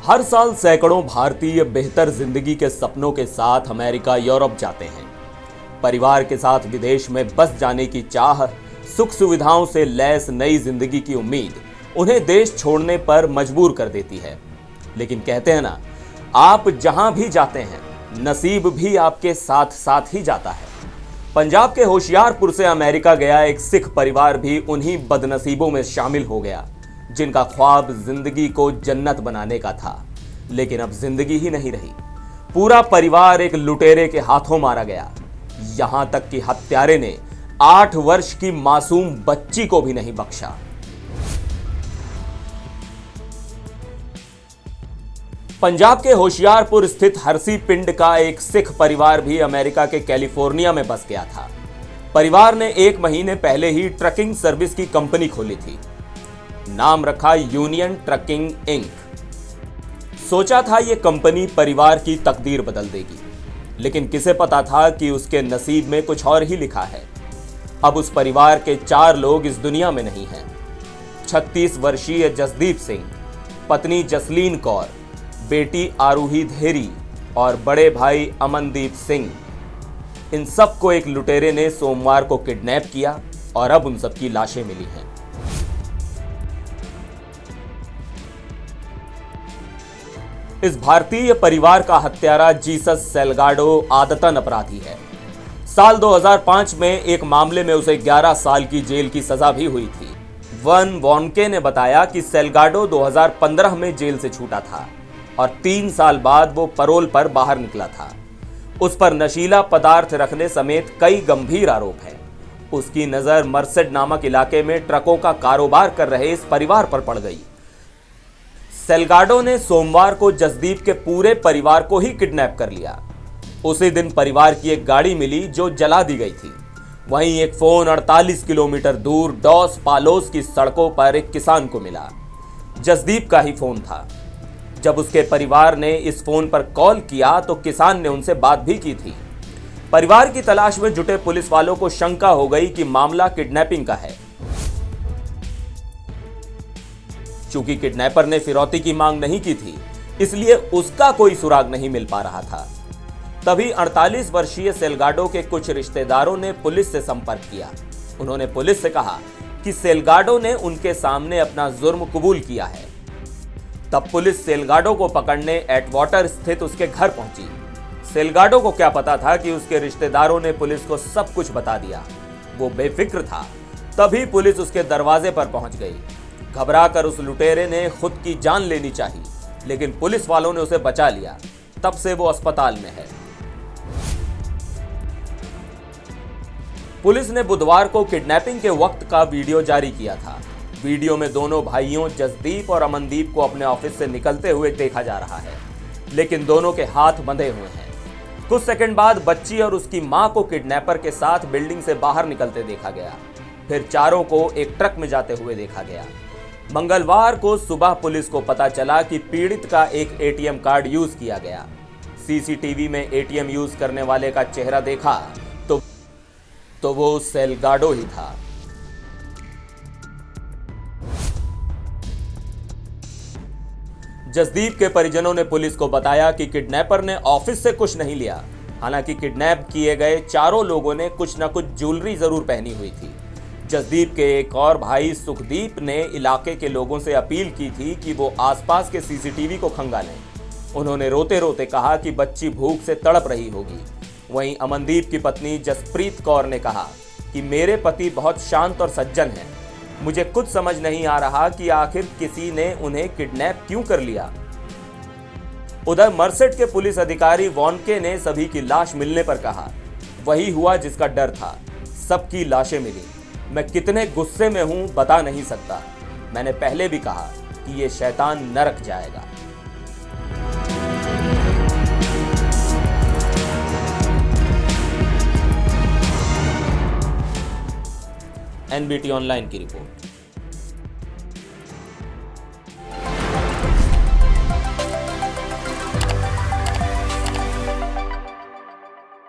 हर साल सैकड़ों भारतीय बेहतर जिंदगी के सपनों के साथ अमेरिका, यूरोप जाते हैं। परिवार के साथ विदेश में बस जाने की चाह, सुख सुविधाओं से लैस नई जिंदगी की उम्मीद उन्हें देश छोड़ने पर मजबूर कर देती है। लेकिन कहते हैं ना, आप जहां भी जाते हैं नसीब भी आपके साथ साथ ही जाता है। पंजाब के होशियारपुर से अमेरिका गया एक सिख परिवार भी उन्हीं बदनसीबों में शामिल हो गया जिनका ख्वाब जिंदगी को जन्नत बनाने का था। लेकिन अब जिंदगी ही नहीं रही, पूरा परिवार एक लुटेरे के हाथों मारा गया। यहां तक कि हत्यारे ने 8 वर्ष की मासूम बच्ची को भी नहीं बख्शा। पंजाब के होशियारपुर स्थित हरसी पिंड का एक सिख परिवार भी अमेरिका के कैलिफोर्निया में बस गया था। परिवार ने 1 महीने पहले ही ट्रकिंग सर्विस की कंपनी खोली थी। नाम रखा यूनियन ट्रकिंग इंक। सोचा था यह कंपनी परिवार की तकदीर बदल देगी, लेकिन किसे पता था कि उसके नसीब में कुछ और ही लिखा है। अब उस परिवार के 4 लोग इस दुनिया में नहीं हैं। 36 वर्षीय जसदीप सिंह, पत्नी जसलीन कौर, बेटी आरूही धेरी और बड़े भाई अमनदीप सिंह। इन सबको एक लुटेरे ने सोमवार को किडनैप किया और अब उन सबकी लाशें मिली हैं। इस भारतीय परिवार का हत्यारा जीसस सेल्गाडो आदतन अपराधी है। साल 2005 में एक मामले में उसे 11 साल की जेल की सजा भी हुई थी। वन वॉनके ने बताया कि सेल्गाडो 2015 में जेल से छूटा था और 3 साल बाद वो पैरोल पर बाहर निकला था। उस पर नशीला पदार्थ रखने समेत कई गंभीर आरोप हैं। उसकी नजर मर्सेड नामक इलाके में ट्रकों का कारोबार कर रहे इस परिवार पर पड़ गई। सेल्गाडो ने सोमवार को जसदीप के पूरे परिवार को ही किडनैप कर लिया। उसी दिन परिवार की एक गाड़ी मिली जो जला दी गई थी। वहीं एक फोन 48 किलोमीटर दूर डॉस पालोस की सड़कों पर एक किसान को मिला। जसदीप का ही फोन था। जब उसके परिवार ने इस फोन पर कॉल किया तो किसान ने उनसे बात भी की थी। परिवार की तलाश में जुटे पुलिस वालों को शंका हो गई कि मामला किडनैपिंग का है। चूंकि किडनैपर ने फिरौती की मांग नहीं की थी, इसलिए उसका कोई सुराग नहीं मिल पा रहा था। तभी 48 वर्षीय सेल्गाडो के कुछ रिश्तेदारों ने पुलिस से संपर्क किया। उन्होंने पुलिस से कहा कि सेल्गाडो ने उनके सामने अपना जुर्म कबूल किया है। तब पुलिस सेल्गाडो को पकड़ने एटवाटर स्थित उसके घर पहुंची। सेल्गाडो को क्या पता था कि उसके रिश्तेदारों ने पुलिस को सब कुछ बता दिया। वो बेफिक्र था। तभी पुलिस उसके दरवाजे पर पहुंच गई। घबराकर उस लुटेरे ने खुद की जान लेनी चाहिए, लेकिन पुलिस वालों ने उसे बचा लिया। तब से वो अस्पताल में है। पुलिस ने बुधवार को किडनैपिंग के वक्त का वीडियो जारी किया था। वीडियो में दोनों भाइयों जसदीप और अमनदीप को अपने ऑफिस से निकलते हुए देखा जा रहा है, लेकिन दोनों के हाथ बंधे हुए हैं। कुछ सेकंड बाद बच्ची और उसकी मां को किडनैपर के साथ बिल्डिंग से बाहर निकलते देखा गया। फिर चारों को एक ट्रक में जाते हुए देखा गया। मंगलवार को सुबह पुलिस को पता चला कि पीड़ित का एक एटीएम कार्ड यूज किया गया। सीसीटीवी में एटीएम यूज करने वाले का चेहरा देखा तो वो सेल्गाडो ही था। जसदीप के परिजनों ने पुलिस को बताया कि किडनैपर ने ऑफिस से कुछ नहीं लिया। हालांकि किडनैप किए गए चारों लोगों ने कुछ न कुछ ज्वेलरी जरूर पहनी हुई थी। जसदीप के एक और भाई सुखदीप ने इलाके के लोगों से अपील की थी कि वो आसपास के सीसीटीवी को खंगालें। उन्होंने रोते रोते कहा कि बच्ची भूख से तड़प रही होगी। वहीं अमनदीप की पत्नी जसप्रीत कौर ने कहा कि मेरे पति बहुत शांत और सज्जन हैं। मुझे कुछ समझ नहीं आ रहा कि आखिर किसी ने उन्हें किडनैप क्यों कर लिया। उधर मर्सेड के पुलिस अधिकारी वॉनके ने सभी की लाश मिलने पर कहा, वही हुआ जिसका डर था। सबकी लाशें मिली। मैं कितने गुस्से में हूं बता नहीं सकता। मैंने पहले भी कहा कि ये शैतान नरक जाएगा। एनबीटी ऑनलाइन की रिपोर्ट।